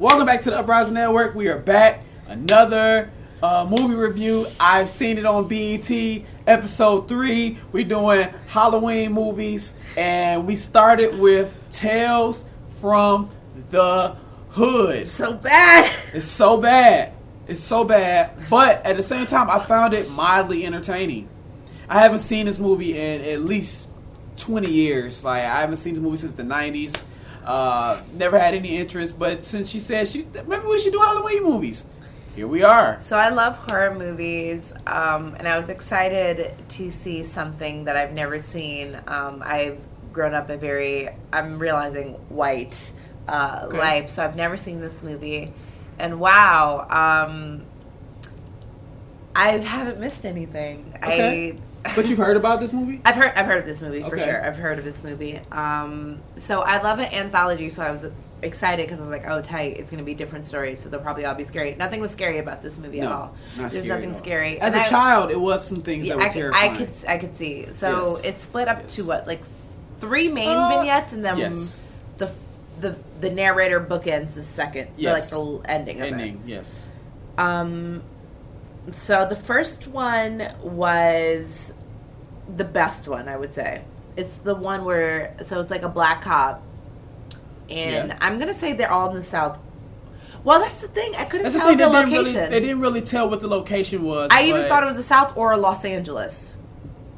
Welcome back to the Uprising Network. We are back. Another movie review. I've seen it on BET. Episode 3. We're doing Halloween movies. And we started with Tales from the Hood. So bad. It's so bad. It's so bad. But at the same time, I found it mildly entertaining. I haven't seen this movie in at least 20 years. Like, I haven't seen this movie since the 90s. Never had any interest, but since she said maybe we should do Halloween movies, here we are. So I love horror movies, and I was excited to see something that I've never seen. I've grown up I'm realizing, white life, so I've never seen this movie, and wow, I haven't missed anything. Okay. But you've heard about this movie? I've heard of this movie for Okay. sure. I've heard of this movie. So I love an anthology, so I was excited because I was like, oh, tight, it's going to be different stories, so they'll probably all be scary. Nothing was scary about this movie at all. There's nothing scary. As a child, it was some things that were terrifying. I could see. So Yes. it's split up to what, like 3 main vignettes, and then yes. the narrator bookends the second, Yes. the ending of it. Yes. So the first one was the best one, I would say. It's the one where, so it's like a black cop, and I'm gonna say they're all in the South. Well, that's the thing. I couldn't tell the location. They didn't really tell what the location was. I even thought it was the South or Los Angeles.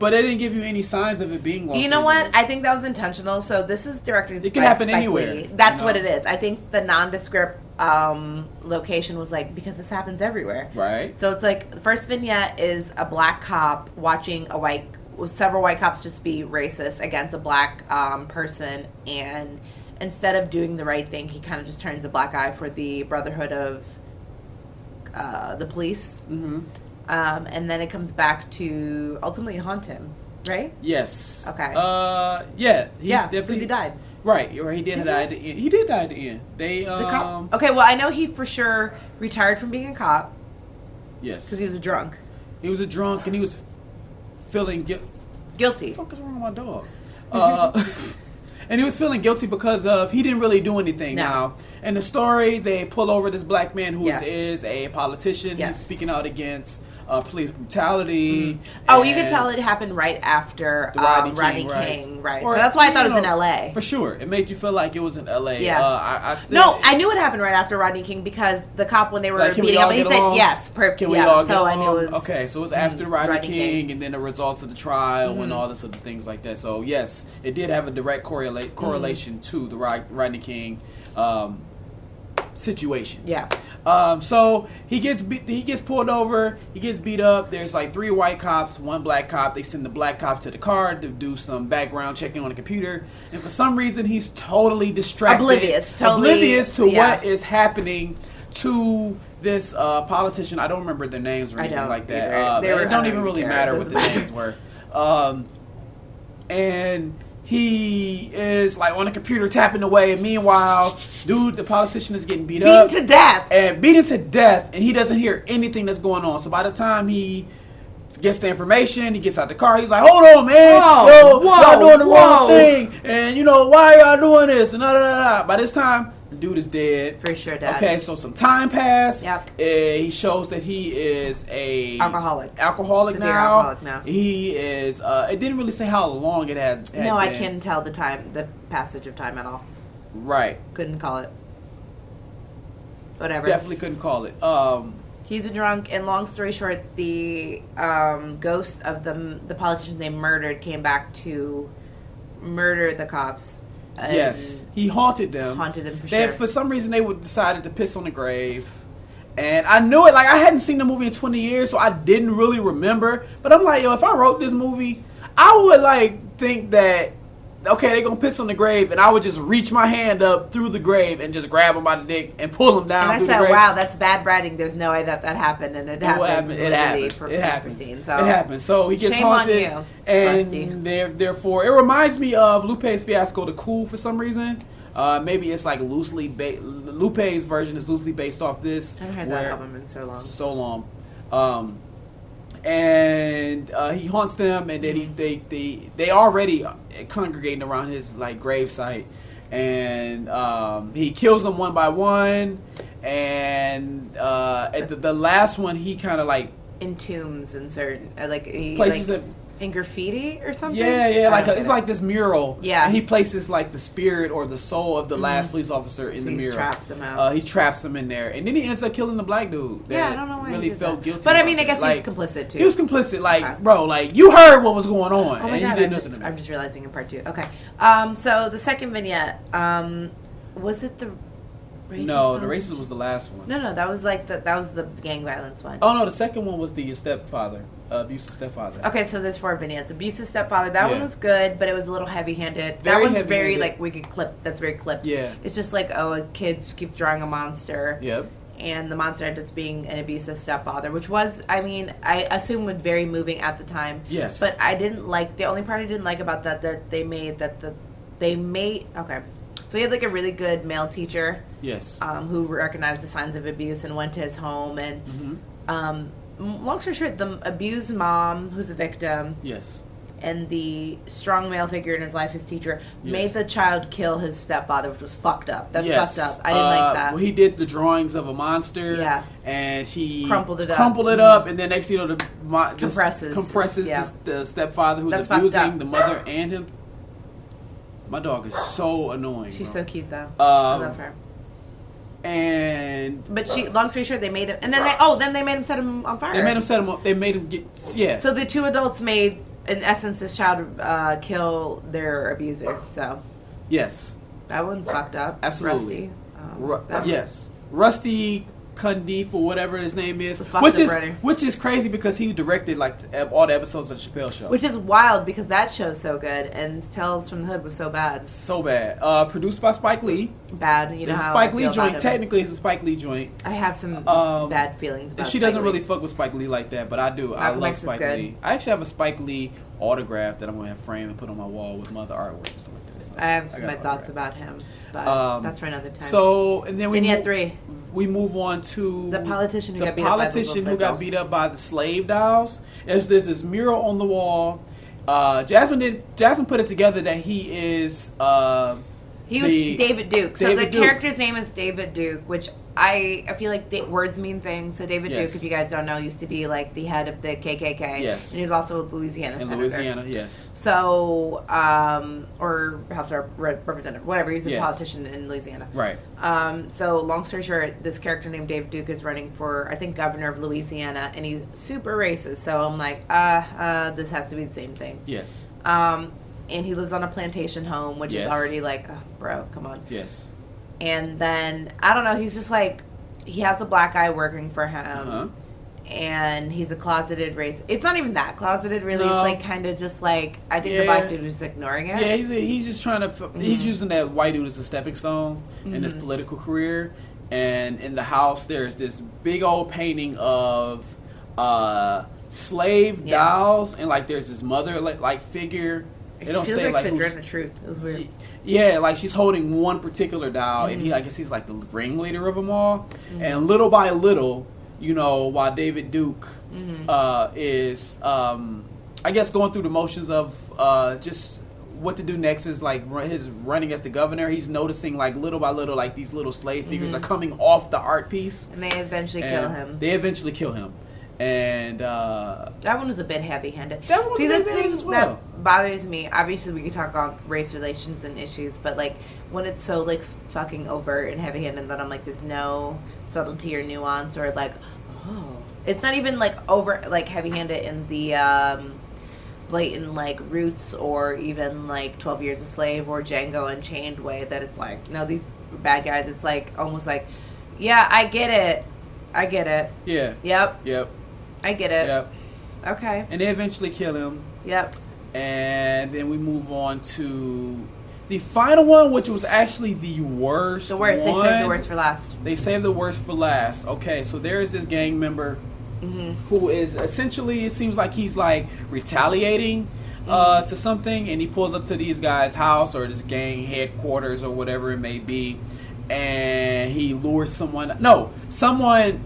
But they didn't give you any signs of it being Los Angeles. You know what? I think that was intentional. So this is directed by It could happen Spike anywhere. Lee. That's what it is. I think the nondescript location was like, because this happens everywhere. Right. So it's like, the first vignette is a black cop watching several white cops just be racist against a black person, and instead of doing the right thing, he kind of just turns a black eye for the Brotherhood of the police. Mm-hmm. And then it comes back to ultimately haunt him, right? Yes. Okay. Yeah. Because he died. Right. Or he did die at the end. He did die at the end. The cop? Okay, well, I know he for sure retired from being a cop. Yes. Because he was a drunk. He was a drunk, and he was feeling guilty. What the fuck is wrong with my dog? And he was feeling guilty because of he didn't really do anything. No. Now, in the story, they pull over this black man who is a politician. Yes. He's speaking out against police brutality. Oh, you could tell it happened right after Rodney King, right? Or, so that's why I thought it was in L.A. For sure, it made you feel like it was in L.A. Yeah. I knew it happened right after Rodney King because the cop, when they were beating up, he said yes. Can we all get along? I knew it was okay. So it was after Rodney King, and then the results of the trial and all this other things like that. So yes, it did have a direct correlation to the Rodney King situation. Yeah. So he gets pulled over. He gets beat up. There's like 3 white cops, 1 black cop. They send the black cop to the car to do some background checking on the computer, and for some reason he's totally distracted, oblivious to what is happening to this politician. I don't remember their names or anything like that. It don't even really matter what the names were. And he is like on the computer tapping away, and meanwhile, the politician is getting beaten to death, and he doesn't hear anything that's going on. So by the time he gets the information, he gets out the car, he's like, "Hold on, man! Y'all doing the wrong thing, and why are y'all doing this?" And By this time, the dude is dead. For sure dead. Okay, so some time passed. Yep. He shows that he is alcoholic now. He is. It didn't really say how long it has. No, I can't tell the passage of time at all. Right. Couldn't call it. Whatever. Definitely couldn't call it. He's a drunk, and long story short, the ghost of the politician they murdered came back to murder the cops. Yes, he haunted them. For sure. For some reason, they decided to piss on the grave. And I knew it. Like, I hadn't seen the movie in 20 years, so I didn't really remember. But I'm like, if I wrote this movie, I would, think that, okay, they're going to piss on the grave, and I would just reach my hand up through the grave and just grab him by the dick and pull him down. And I said, wow, that's bad writing. There's no way that happened. And it happened. It happened. So it happened. So he gets haunted. On you, and therefore, it reminds me of Lupe's fiasco to Cool for some reason. Maybe it's like Lupe's version is loosely based off this. I haven't heard that album in so long. And he haunts them, and then they already congregating around his gravesite, and he kills them one by one. And at the last one, he kind of like entombs in certain like he places like, it. in graffiti or something. Yeah, like it's like this mural. Yeah, and he places like the spirit or the soul of the last police officer in the mural. He traps him out. He traps him in there, and then he ends up killing the black dude. That I don't know why really he did felt that. guilty. But I mean, I about guess it. he was complicit too. He was complicit, like bro, like you heard what was going on, Oh my and god, you did nothing. I'm just realizing in part 2. Okay, so the second vignette, was it the? No, the racist was the last one. No, that was like that was the gang violence one. Oh no, the second one was the stepfather, abusive stepfather. Okay, so there's 4 vignettes. Abusive stepfather. That one was good, but it was a little heavy-handed. That one's very like we could clip. That's very clipped. Yeah, it's just like a kid just keeps drawing a monster. Yep. And the monster ended up being an abusive stepfather, which was, I mean, I assume was very moving at the time. Yes. But I didn't like the only part I didn't like about that they made okay. So he had like a really good male teacher. Yes. Who recognized the signs of abuse and went to his home and long story short, the abused mom who's a victim. Yes. And the strong male figure in his life, his teacher, made the child kill his stepfather, which was fucked up. That's fucked up. I didn't like that. Well, he did the drawings of a monster. Yeah. And he crumpled it up, and then next thing you know, compresses the stepfather who's abusing the mother and him. My dog is so annoying. She's bro. so cute though. I love her. But long story short, they made him, and then they made him set him on fire. They made him set him up. They made him get So the 2 adults made, in essence, this child kill their abuser. So yes, that one's fucked up. Absolutely. Rusty. Yes, Rusty Cundiff or whatever his name is, which is crazy because he directed like all the episodes of the Chappelle Show, which is wild because that show's so good and Tales from the Hood was so bad. Produced by Spike Lee. Bad, you know. It's a how Spike I Lee feel joint. about him. Technically, it's a Spike Lee joint. I have some bad feelings about. She doesn't really fuck with Spike Lee like that, but I do. I love Spike Lee. I actually have a Spike Lee autograph that I'm gonna have framed and put on my wall with my other artwork and stuff like that. So I have my thoughts about him, but that's for another time. So and then we move on to the politician who got beat up by the slave dolls. There's this mural on the wall. Jasmine put it together that he is he was David Duke. So the character's name is David Duke, which I feel like words mean things. So David Duke, if you guys don't know, used to be like the head of the KKK. Yes. And he was also a Louisiana senator. Louisiana, yes. So, or House Representative, whatever. He's a politician in Louisiana. Right. So long story short, this character named David Duke is running for, I think, governor of Louisiana, and he's super racist. So I'm like, this has to be the same thing. Yes. And he lives on a plantation home, which is already like, oh, bro, come on. Yes. And then, I don't know, he's just like, he has a black guy working for him. Uh-huh. And he's a closeted racist. It's not even that closeted, really. No. It's like kind of just like, I think the black dude was ignoring it. Yeah, he's just trying to, he's using that white dude as a stepping stone in his political career. And in the house, there's this big old painting of slave dolls. And like there's this mother like figure. They don't say like Sojourner Truth. It was weird. Yeah, like she's holding one particular doll, and I guess he's like the ringleader of them all. And little by little, you know, while David Duke is, I guess, going through the motions of just what to do next is like his running as the governor. He's noticing like little by little, like these little slave figures are coming off the art piece, and they eventually kill him. And that one was a bit heavy-handed. That one was the thing as well. That bothers me. Obviously, we could talk about race relations and issues, but like when it's so like fucking overt and heavy-handed that I'm like, there's no subtlety or nuance or like, it's not even like over like heavy-handed in the blatant like Roots or even like 12 Years a Slave or Django Unchained way that it's like, no, these bad guys. It's like almost like, yeah, I get it. Yeah. Yep. I get it. Yep. Okay. And they eventually kill him. Yep. And then we move on to the final one, which was actually the worst. The worst. They saved the worst for last. They saved the worst for last. Okay, so there is this gang member who is essentially, it seems like he's like retaliating to something, and he pulls up to these guys' house or this gang headquarters or whatever it may be. and he lures someone. No, someone.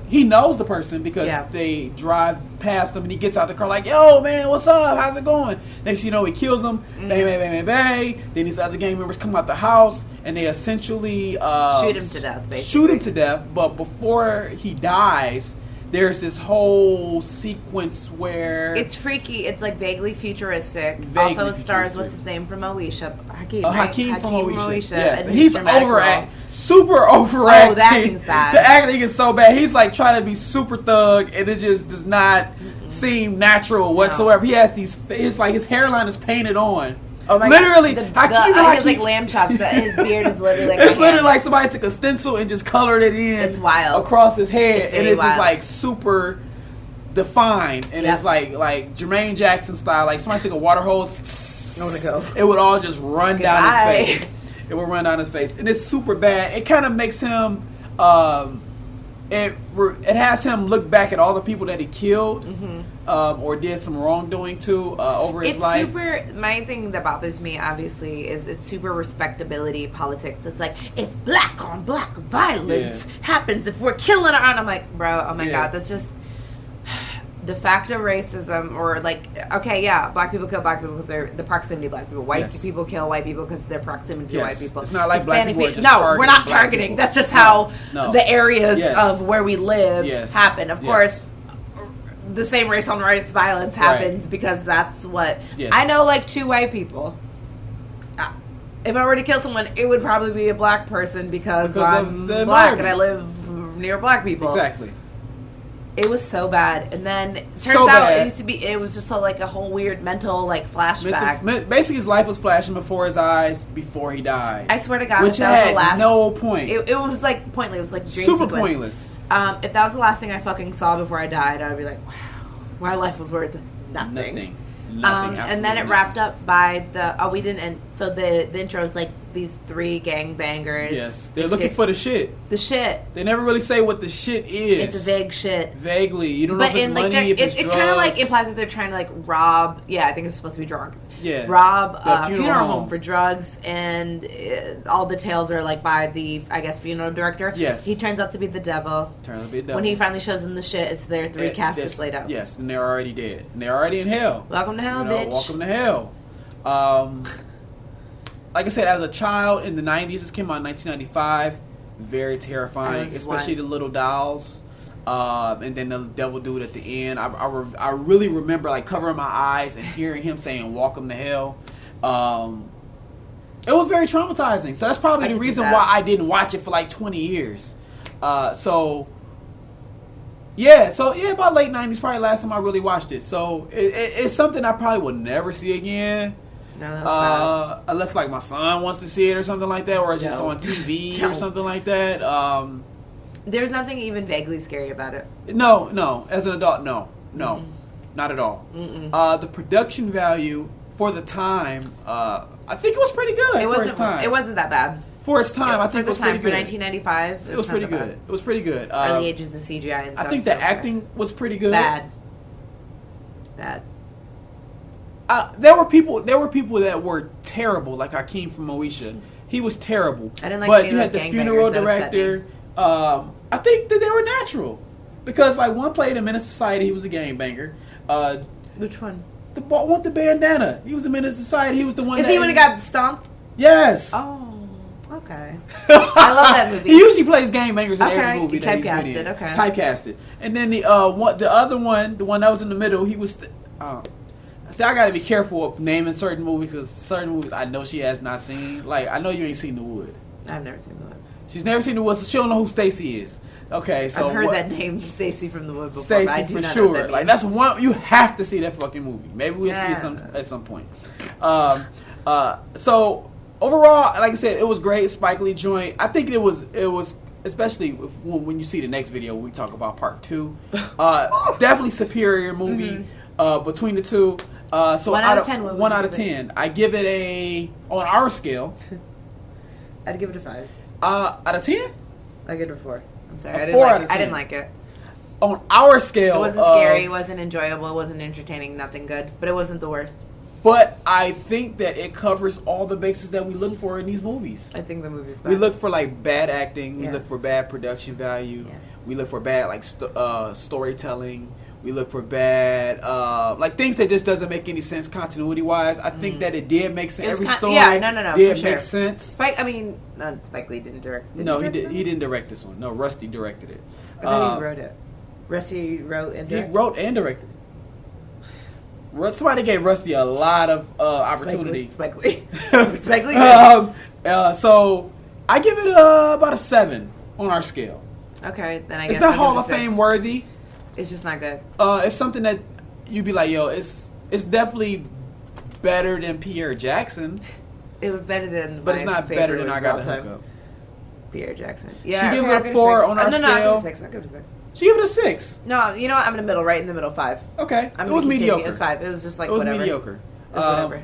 He knows the person because they drive past him, and he gets out the car like, "Yo, man, what's up? How's it going?" Next, you know, he kills him. Bang, bang, bang, bang, bang. Then these other gang members come out the house, and they essentially shoot him to death. Basically, shoot him to death. But before he dies, there's this whole sequence where it's freaky. It's like vaguely futuristic. Vaguely also, it stars futuristic. what's his name from Moesha, Hakeem. Hakeem from Moesha. Yes, and he's super overacting. Oh, the acting's bad. The acting is so bad. He's like trying to be super thug, and it just does not seem natural whatsoever. No. He has these. It's like his hairline is painted on. Oh my literally, God. He has like lamb chops. That his beard is literally like. It's literally like somebody took a stencil and just colored it in. It's wild Across his head, and it's wild. just like super defined, and it's like Jermaine Jackson style. Like somebody took a water hose. I want to go. It would all just run down his face. It would run down his face, and it's super bad. It kind of makes him. It has him look back at all the people that he killed, or did some wrongdoing to over his life. My thing that bothers me, obviously, is it's super respectability politics. It's like, if black on black violence happens, if we're killing our own, I'm like, bro, oh my God, that's just de facto racism. Or like, okay, yeah, black people kill black people because they're the proximity of black people. White people kill white people because they're proximity to white people. It's not like black people are just no, we're not targeting. People. That's just how the areas of where we live happen. Of course, the same race on race violence happens because that's what I know. Like 2 white people. If I were to kill someone, it would probably be a black person because I'm black and I live near black people. Exactly. It was so bad, and then it turns out it was just like a whole weird mental like flashback. Basically, his life was flashing before his eyes before he died. I swear to God, which if that was had the last, no point. It was like pointless. It was like dream super sequence. Pointless. If that was the last thing I fucking saw before I died, I'd be like, wow, my life was worth nothing. Nothing. And then it wrapped up by we didn't end. So the intro is like these 3 gangbangers. Yes, they're looking for the shit. The shit. They never really say what the shit is. It's a vague shit. Vaguely, you don't know if it's money, if it's drugs. It kind of like implies that they're trying to like rob. Yeah, I think it's supposed to be drugs. Yeah, rob a funeral home for drugs, and all the tales are like by the funeral director. Yes, he turns out to be the devil. When he finally shows them the shit, it's their 3 caskets laid out. Yes, and they're already dead. And they're already in hell. Welcome to hell, bitch. Welcome to hell. Like I said, as a child in the 90s, this came out in 1995. Very terrifying, especially the little dolls. And then the devil dude at the end. I really remember like covering my eyes and hearing him saying "Welcome to hell." It was very traumatizing. So that's probably the reason why I didn't watch it for like 20 years. About late 90s, probably last time I really watched it. So it's something I probably will never see again. No, unless like my son wants to see it or something like that, or it's just on TV or something like that. There's nothing even vaguely scary about it. No. As an adult, no, not at all. The production value for the time, I think it was pretty good. It wasn't that bad. For its time, I think it was pretty good. For 1995, it was pretty good. It was pretty good. Early ages of CGI and stuff. I think the acting was pretty good. Bad. There were people that were terrible, like Hakeem from Moesha. He was terrible. I didn't like. But you had the funeral director. I think that they were natural because like one played in Menace Society. He was a gangbanger. Which one? The one with the bandana. He was in Menace Society. He was the one. Is he when he got stomped? Yes. Oh. Okay. I love that movie. He usually plays gangbangers in every movie that he's been in. Okay. Typecasted. And then the other one, the one that was in the middle, he was. See, I gotta be careful of naming certain movies because certain movies I know she has not seen. Like I know you ain't seen The Wood. I've never seen The Wood. She's never seen The Wood, so she don't know who Stacy is. Okay, so I've heard that name, Stacy from The Wood before. Stacy but I do for not sure. Know what that like that's one you have to see that fucking movie. Maybe we'll see it at some point. So overall, like I said, it was great. Spike Lee joint. I think it was especially when you see the next video. We talk about part 2. Definitely superior movie between the two. So 1 out of 10. 1 out of 10. I give it on our scale. I'd give it a 5. Out of 10? I give it a 4. I'm sorry. I didn't like it. On our scale, it wasn't scary. It wasn't enjoyable. It wasn't entertaining. Nothing good. But it wasn't the worst. But I think that it covers all the bases that we look for in these movies. I think the movie's bad. We look for like bad acting. We Yeah. look for bad production value. Yeah. We look for bad like storytelling. We look for bad like things that just doesn't make any sense continuity wise. I think that it did make sense. It was Every kind- story yeah, no, did for make sure. sense. Spike Lee didn't direct. No, he direct did. it? He didn't direct this one. No, Rusty directed it. I thought he wrote it. Rusty wrote and He directed. wrote and directed. Somebody gave Rusty a lot of opportunity. Spike Lee. Spike Lee. did. So I give it about a 7 on our scale. Okay, then I guess It's not I'll Hall give of it a 6. Fame worthy. It's just not good. It's something that you'd be like, yo, it's definitely better than Pierre Jackson, It was better than. but it's my not better than favorite I Got of the all time, Hookup. Pierre Jackson. Yeah, She gives okay, it I'll a give 4 6. on our no, I'll give scale. it a 6. I'll give it a 6. She gave it a 6. No, you know what? I'm in the middle, right in the middle, 5. Okay, I'm it was gonna continue. mediocre. It was 5. It was just like It was whatever. mediocre. It was whatever.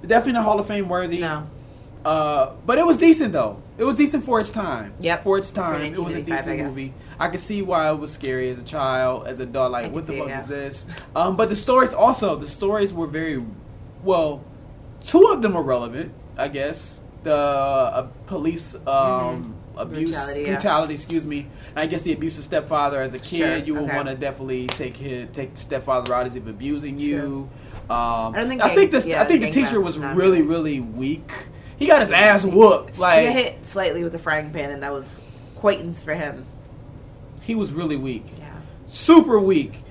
Definitely not Hall of Fame worthy. No. But it was decent though. It was decent for its time. Yep. For its time, For it was a 1985, I decent guess. movie. I could see why it was scary as a child, as an adult. I Like, can what the see it, fuck yeah. is this? But the stories were very well. 2 of them were relevant, I guess. The police abuse, brutality. Excuse me. And I guess the abusive stepfather as a kid, Sure, you would okay. want to definitely take the stepfather out as if abusing you. I don't think I think gang- this. yeah, I think the gang teacher violence was is not really, really- really weak. He got his ass whooped. He Like got hit slightly with a frying pan, and that was acquaintance for him. he was really weak, Yeah. super weak.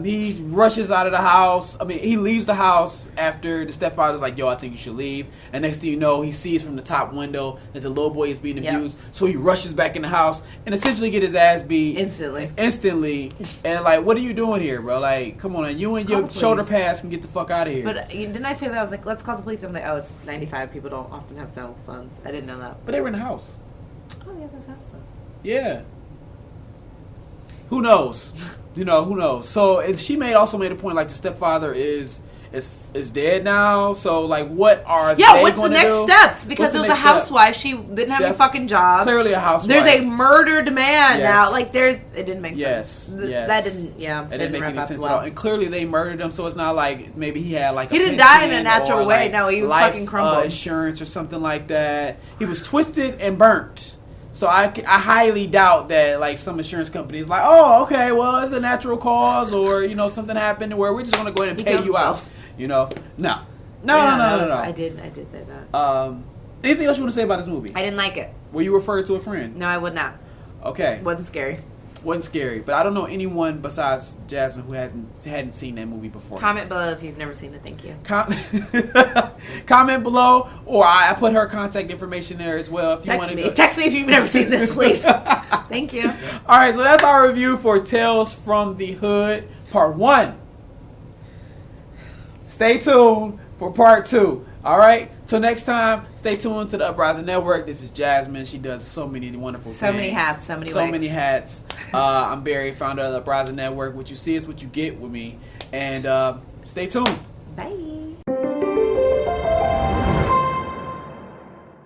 He rushes out of the house. I mean, he leaves the house after the stepfather's like, "Yo, I think you should leave." And next thing you know, he sees from the top window that the little boy is being Yep. abused. So he rushes back in the house and essentially get his ass beat Instantly. And like, what are you doing here, bro? Like, come on, you and Just call your the shoulder police. pass can get the fuck out of here. But didn't I feel that? I was like, let's call the police. I'm like, oh, it's 95. People don't often have cell phones. I didn't know that. But they were in the house. Oh, yeah, there's house phone. Yeah. Who knows? Who knows? So if she also made a point like the stepfather is dead now. So like, what are Yeah, they what's the gonna next do? steps? Because What's the it was a next step? housewife. She didn't have a Def- fucking job. Clearly a housewife. There's a murdered man Yes. now. Like it didn't make Yes, sense. yes. That didn't. Yeah, That didn't make wrap any up sense well. at all. And clearly they murdered him, so it's not like maybe he had like He a didn't die in a pension natural or, way. like, No, he was life, fucking crumbled. insurance or something like that. He was twisted and burnt. So I highly doubt that like some insurance company is like, oh, okay, well, it's a natural cause or something happened where we're just gonna go ahead and He pay killed you himself. out. No. Yeah, No. I did say that. Anything else you want to say about this movie? I didn't like it. Were you referred to a friend? No, I would not. Okay. Wasn't scary. Wasn't scary, but I don't know anyone besides Jasmine who hadn't seen that movie before. Comment below if you've never seen it. Thank you. Comment below, or I put her contact information there as well. If you want Text to me. Text me if you've never seen this, please. Thank you. All right, so that's our review for Tales from the Hood Part 1. Stay tuned for Part 2. All right, till next time, stay tuned to the Uprising Network. This is Jasmine. She does so many wonderful things. So many hats, so many wigs. many hats. I'm Barry, founder of the Uprising Network. What you see is what you get with me. And stay tuned. Bye.